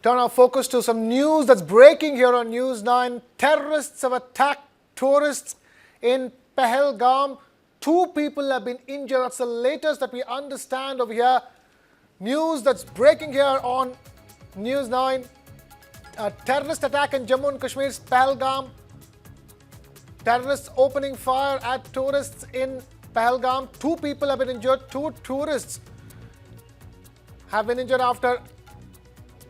Turn our focus to some news that's breaking here on News9. Terrorists have attacked tourists in Pahalgam. 2 people have been injured. That's the latest that we understand over here. News that's breaking here on News9. A terrorist attack in Jammu and Kashmir's Pahalgam. Terrorists opening fire at tourists in Pahalgam. 2 people have been injured. 2 tourists have been injured after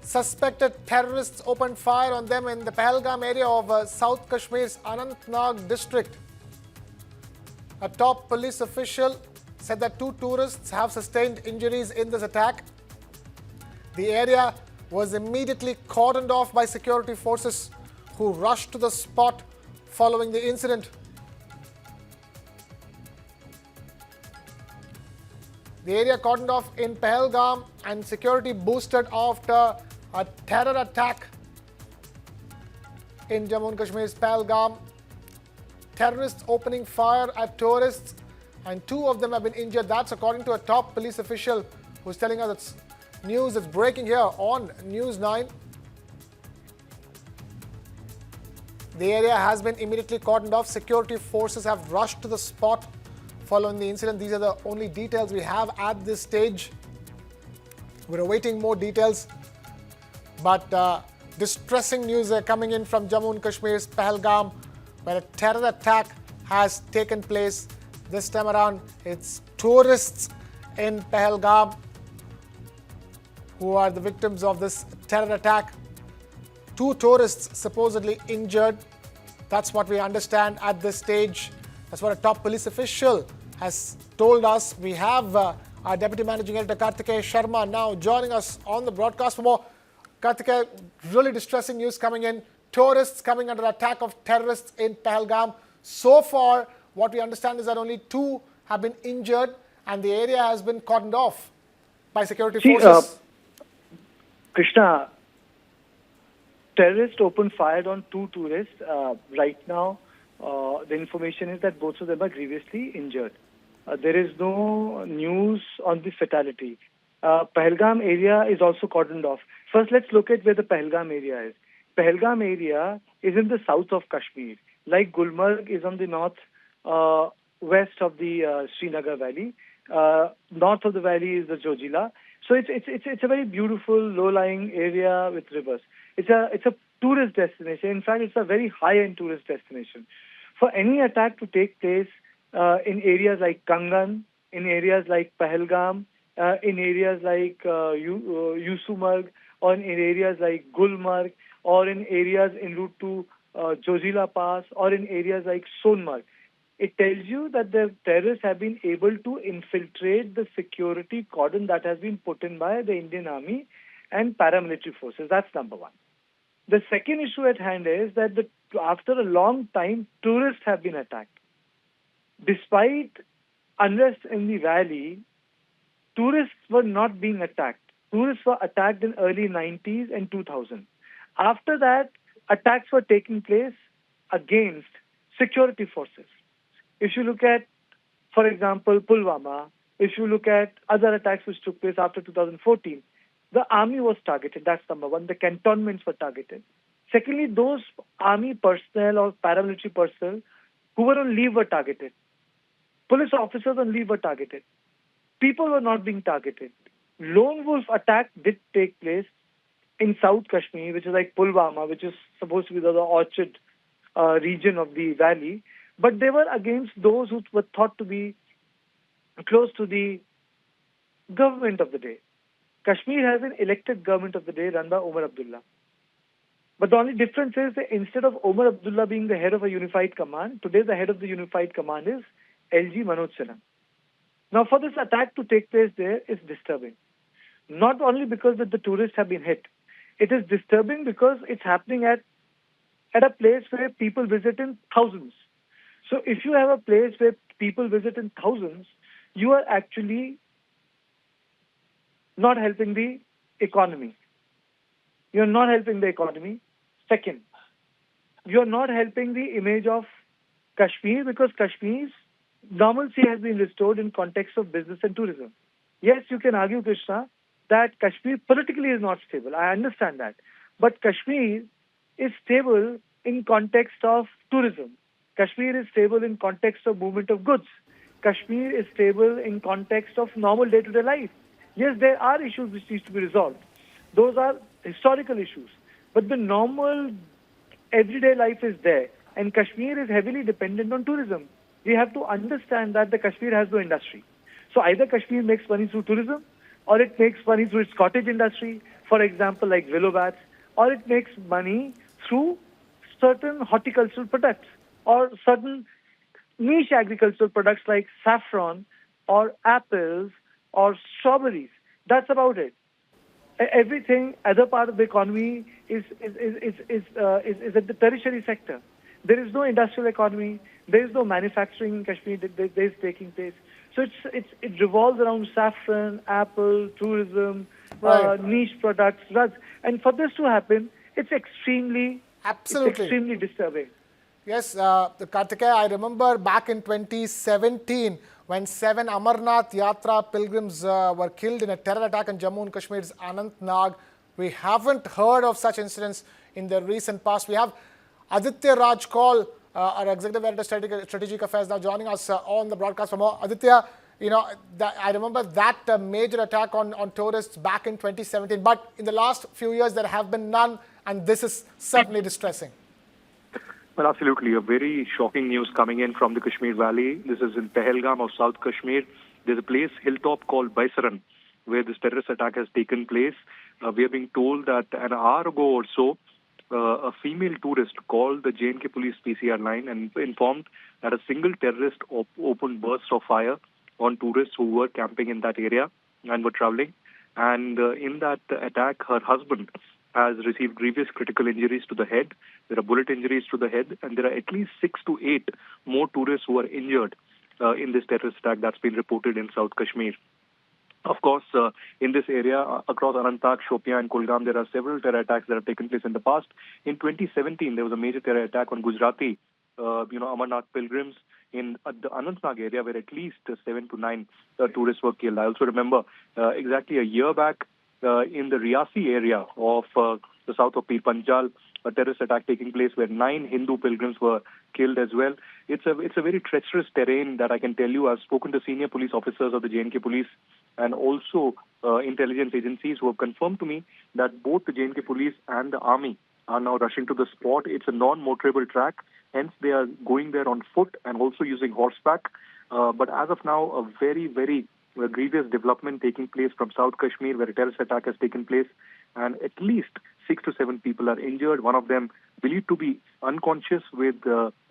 suspected terrorists opened fire on them in the Pahalgam area of South Kashmir's Anantnag district. A top police official said that 2 tourists have sustained injuries in this attack. The area was immediately cordoned off by security forces who rushed to the spot following the incident. The area cordoned off in Pahalgam and security boosted after a terror attack in Jammu and Kashmir's Pahalgam. Terrorists opening fire at tourists and 2 of them have been injured. That's according to a top police official who's telling us it's news that's breaking here on News9. The area has been immediately cordoned off. Security forces have rushed to the spot following the incident. These are the only details we have at this stage. We're awaiting more details. But distressing news coming in from Jammu and Kashmir's Pahalgam, where a terror attack has taken place. This time around, it's tourists in Pahalgam who are the victims of this terror attack. 2 tourists supposedly injured. That's what we understand at this stage. That's what a top police official has told us. We have our Deputy Managing Editor Kartikeya Sharma now joining us on the broadcast for more. Kartikeya, really distressing news coming in. Tourists coming under attack of terrorists in Pahalgam. So far, what we understand is that only 2 have been injured and the area has been cordoned off by security forces. Krishna, terrorists opened fire on 2 tourists. Right now, the information is that both of them are grievously injured. There is no news on the fatality. Pahalgam area is also cordoned off. First, let's look at where the Pahalgam area is. Pahalgam area is in the south of Kashmir. Like Gulmarg is on the west of the Srinagar Valley. North of the valley is the Jojila. So it's a very beautiful low-lying area with rivers. It's a tourist destination. In fact, it's a very high-end tourist destination. For any attack to take place in areas like Kangan, in areas like Pahalgam, in areas like Yusumarg, or in areas like Gulmarg, or in areas en route to Jojila Pass, or in areas like Sonmarg, it tells you that the terrorists have been able to infiltrate the security cordon that has been put in by the Indian Army and paramilitary forces. That's number one. The second issue at hand is that after a long time, tourists have been attacked. Despite unrest in the valley, tourists were not being attacked. Tourists were attacked in early 90s and 2000. After that, attacks were taking place against security forces. If you look at, for example, Pulwama, if you look at other attacks which took place after 2014, the army was targeted. That's number one. The cantonments were targeted. Secondly, those army personnel or paramilitary personnel who were on leave were targeted. Police officers on leave were targeted. People were not being targeted. Lone wolf attack did take place in South Kashmir, which is like Pulwama, which is supposed to be the orchard region of the valley. But they were against those who were thought to be close to the government of the day. Kashmir has an elected government of the day run by Omar Abdullah. But the only difference is that instead of Omar Abdullah being the head of a unified command, today the head of the unified command is LG Manoj Sinha. Now, for this attack to take place there is disturbing. Not only because that the tourists have been hit, it is disturbing because it's happening at a place where people visit in thousands. So if you have a place where people visit in thousands, you are actually not helping the economy. You're not helping the economy. Second, you're not helping the image of Kashmir because Kashmir's normalcy has been restored in context of business and tourism. Yes, you can argue, Krishna, that Kashmir politically is not stable. I understand that. But Kashmir is stable in context of tourism. Kashmir is stable in context of movement of goods. Kashmir is stable in context of normal day-to-day life. Yes, there are issues which need to be resolved. Those are historical issues. But the normal everyday life is there. And Kashmir is heavily dependent on tourism. We have to understand that the Kashmir has no industry. So either Kashmir makes money through tourism, or it makes money through its cottage industry, for example, like willow bats, or it makes money through certain horticultural products or certain niche agricultural products like saffron or apples or strawberries. That's about it. Everything other part of the economy is at the tertiary sector. There is no industrial economy. There is no manufacturing in Kashmir that is taking place. So it revolves around saffron, apple, tourism, Right. niche products, drugs. And for this to happen, it's extremely Absolutely. disturbing. Yes, Kartikeya, I remember back in 2017 when 7 Amarnath Yatra pilgrims were killed in a terror attack in Jammu and Kashmir's Anantnag. We haven't heard of such incidents in the recent past. We have Aditya Raj Kaul, our Executive Editor Strategic Affairs, now joining us on the broadcast for more. Aditya, I remember that major attack on tourists back in 2017, but in the last few years there have been none, and this is certainly distressing. Well, absolutely. A very shocking news coming in from the Kashmir Valley. This is in Pahalgam of South Kashmir. There's a place, hilltop called Baisaran, where this terrorist attack has taken place. We are being told that an hour ago or so, a female tourist called the J&K police PCR line and informed that a single terrorist opened bursts of fire on tourists who were camping in that area and were traveling. And in that attack, her husband has received grievous critical injuries to the head. There are bullet injuries to the head, and there are at least 6 to 8 more tourists who are injured in this terrorist attack that's been reported in South Kashmir. Of course, in this area, across Anantnag, Shopian, and Kulgam, there are several terror attacks that have taken place in the past. In 2017, there was a major terror attack on Gujarati, Amarnath pilgrims in the Anantnag area, where at least 7 to 9 tourists were killed. I also remember exactly a year back, in the Riyasi area of the south of Pir Panjal, a terrorist attack taking place where 9 Hindu pilgrims were killed as well. It's a very treacherous terrain that I can tell you. I've spoken to senior police officers of the J&K police and also intelligence agencies who have confirmed to me that both the J&K police and the army are now rushing to the spot. It's a non-motorable track, hence they are going there on foot and also using horseback. But as of now, a very, very grievous development taking place from South Kashmir, where a terrorist attack has taken place, and at least 6 to 7 people are injured. One of them believed to be unconscious with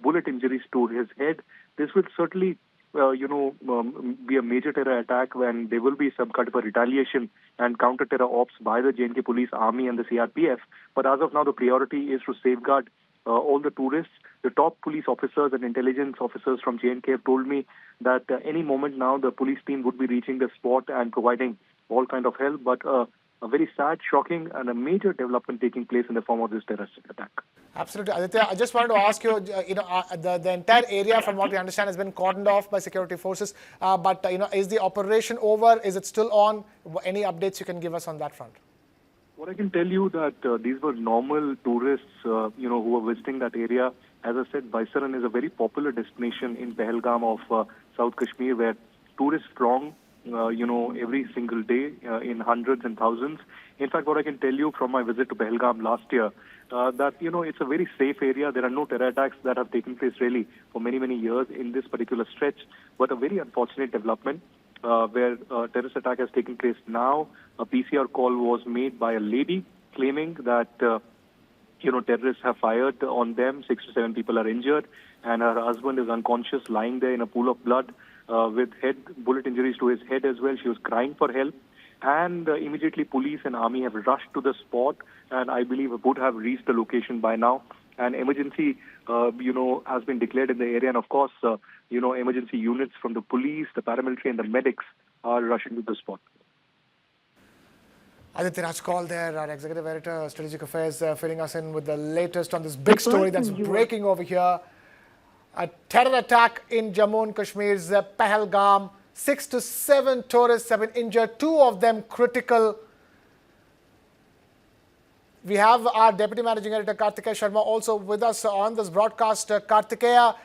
bullet injuries to his head. This will certainly, be a major terror attack when there will be some kind of a retaliation and counter-terror ops by the J&K police, army, and the CRPF. But as of now, the priority is to safeguard all the tourists. The top police officers and intelligence officers from J&K have told me that any moment now the police team would be reaching the spot and providing all kind of help. But a very sad, shocking, and a major development taking place in the form of this terrorist attack. Absolutely. Aditya, I just wanted to ask you, the entire area, from what we understand, has been cordoned off by security forces. But is the operation over? Is it still on? Any updates you can give us on that front? What I can tell you that these were normal tourists, who were visiting that area. As I said, Baisaran is a very popular destination in Pahalgam of South Kashmir, where tourists throng, every single day in hundreds and thousands. In fact, what I can tell you from my visit to Pahalgam last year, that, it's a very safe area. There are no terror attacks that have taken place really for many, many years in this particular stretch. But a very unfortunate development where a terrorist attack has taken place now. A PCR call was made by a lady claiming that, terrorists have fired on them. 6 to 7 people are injured, and her husband is unconscious, lying there in a pool of blood with bullet injuries to his head as well. She was crying for help. And immediately police and army have rushed to the spot, and I believe would have reached the location by now. And emergency, has been declared in the area. And of course, emergency units from the police, the paramilitary, and the medics are rushing to the spot. Aditya Raj Kaul there, our Executive Editor, Strategic Affairs, filling us in with the latest on this big story that's breaking over here. A terror attack in Jammu and Kashmir's Pahalgam. 6 to 7 tourists have been injured, 2 of them critical. We have our Deputy Managing Editor Kartikeya Sharma also with us on this broadcast. Kartikeya,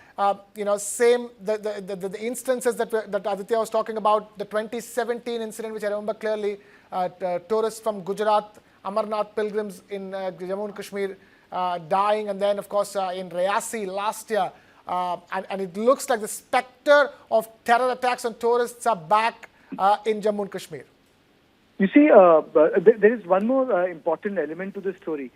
same the instances that Aditya was talking about, the 2017 incident, which I remember clearly, tourists from Gujarat, Amarnath pilgrims in Jammu and Kashmir dying, and then of course in Rayasi last year. And it looks like the spectre of terror attacks on tourists are back in Jammu and Kashmir. You see, there is one more important element to this story.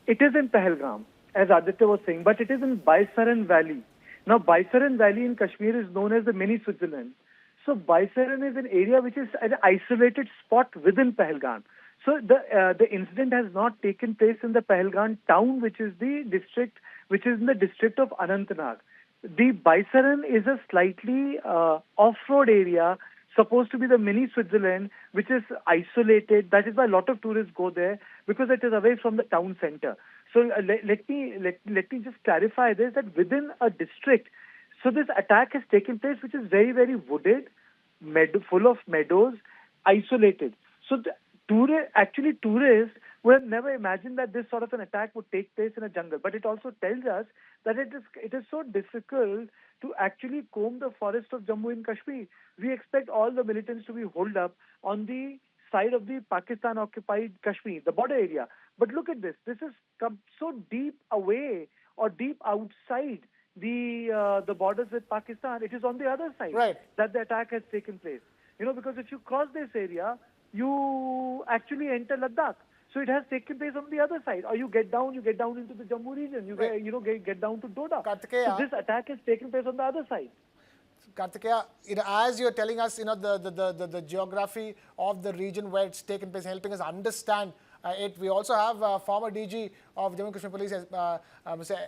It is in Pahalgam, as Aditya was saying, but it is in Baisaran Valley. Now, Baisaran Valley in Kashmir is known as the mini Switzerland. So, Baisaran is an area which is an isolated spot within Pahalgam. So, the incident has not taken place in the Pahalgam town, which is the district, which is in the district of Anantnag. The Baisaran is a slightly off-road area, supposed to be the mini Switzerland, which is isolated. That is why a lot of tourists go there, because it is away from the town center. So let me just clarify this, that within a district, so this attack has taken place, which is very, very wooded, full of meadows, isolated. So tourists would have never imagined that this sort of an attack would take place in a jungle. But it also tells us that it is so difficult to actually comb the forest of Jammu and Kashmir. We expect all the militants to be holed up on the side of the Pakistan-occupied Kashmir, the border area. But look at this. This has come so deep away or deep outside the borders with Pakistan. It is on the other side that the attack has taken place. Because if you cross this area, you actually enter Ladakh. So it has taken place on the other side. Or you get down into the Jammu region. Get down to Doda. So this attack has taken place on the other side. Kartikeya, as you're telling us, the geography of the region where it's taken place, helping us understand it. We also have former DG of Jammu and Kashmir Police, Mr.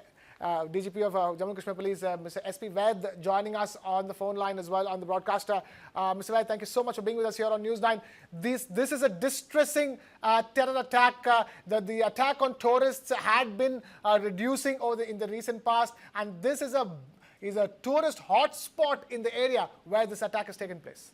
DGP of Jammu and Kashmir Police, Mr. SP Vaid, joining us on the phone line as well on the broadcaster. Mr. Vaid, thank you so much for being with us here on News9. This is a distressing terror attack. The attack on tourists had been reducing in the recent past, and this is a tourist hotspot in the area where this attack has taken place.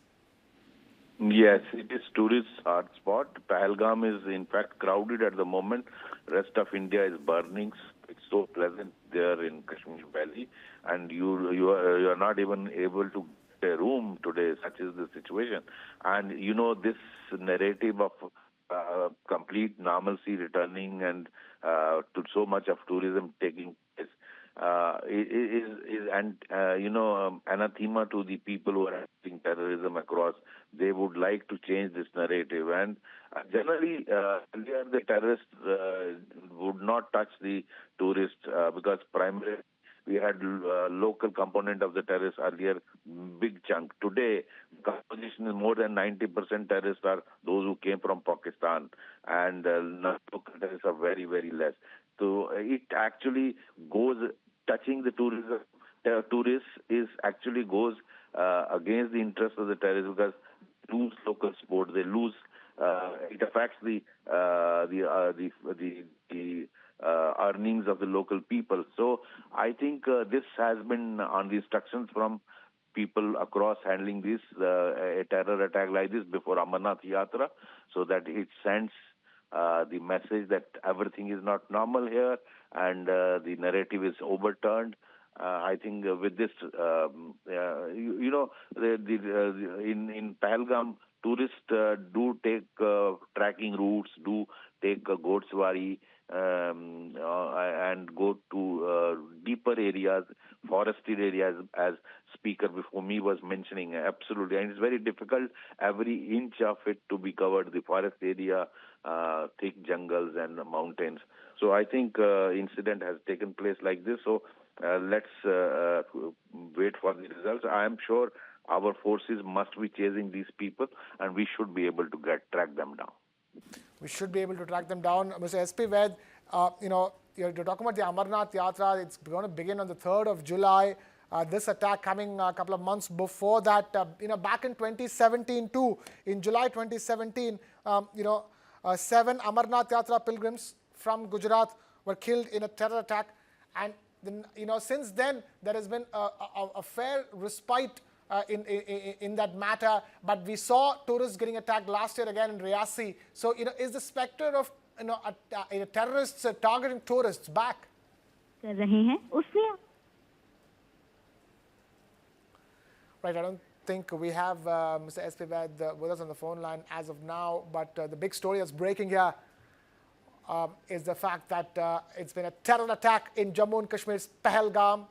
Yes, it is tourist hotspot. Pahalgam is in fact crowded at the moment. Rest of India is burning. It's so pleasant there in Kashmir Valley, and you are not even able to get a room today. Such is the situation. And this narrative of complete normalcy returning and to so much of tourism taking place is anathema to the people who are acting terrorism across. They would like to change this narrative, and generally earlier the terrorists would not touch the tourists because primarily we had local component of the terrorists earlier, big chunk. Today, the composition is more than 90% terrorists are those who came from Pakistan, and local terrorists are very, very less. So it actually goes touching the tourists is actually goes against the interest of the terrorists, because they lose local sport, they lose. It affects the earnings of the local people. So I think this has been on the instructions from people across handling this a terror attack like this before Amarnath Yatra, so that it sends the message that everything is not normal here and the narrative is overturned. I think with this, in Pahalgam, tourists do take trekking routes, do take goat sawari, and go to deeper areas, forested areas, as speaker before me was mentioning. Absolutely, and it's very difficult every inch of it to be covered, the forest area, thick jungles and mountains. So I think incident has taken place like this. So let's wait for the results. I am sure our forces must be chasing these people, and we should be able to track them down. We should be able to track them down. Mr. SP Vaid, you're talking about the Amarnath Yatra. It's going to begin on the 3rd of July. This attack coming a couple of months before that. Back in 2017 too, in July 2017, 7 Amarnath Yatra pilgrims from Gujarat were killed in a terror attack. And since then, there has been a fair respite in that matter. But we saw tourists getting attacked last year again in Riyasi. So, is the specter of terrorists targeting tourists back? कर रहे हैं उससे Right, I don't think we have Mr. S.P. Vaid with us on the phone line as of now, but the big story that's breaking here is the fact that it's been a terror attack in Jammu and Kashmir's Pahalgam.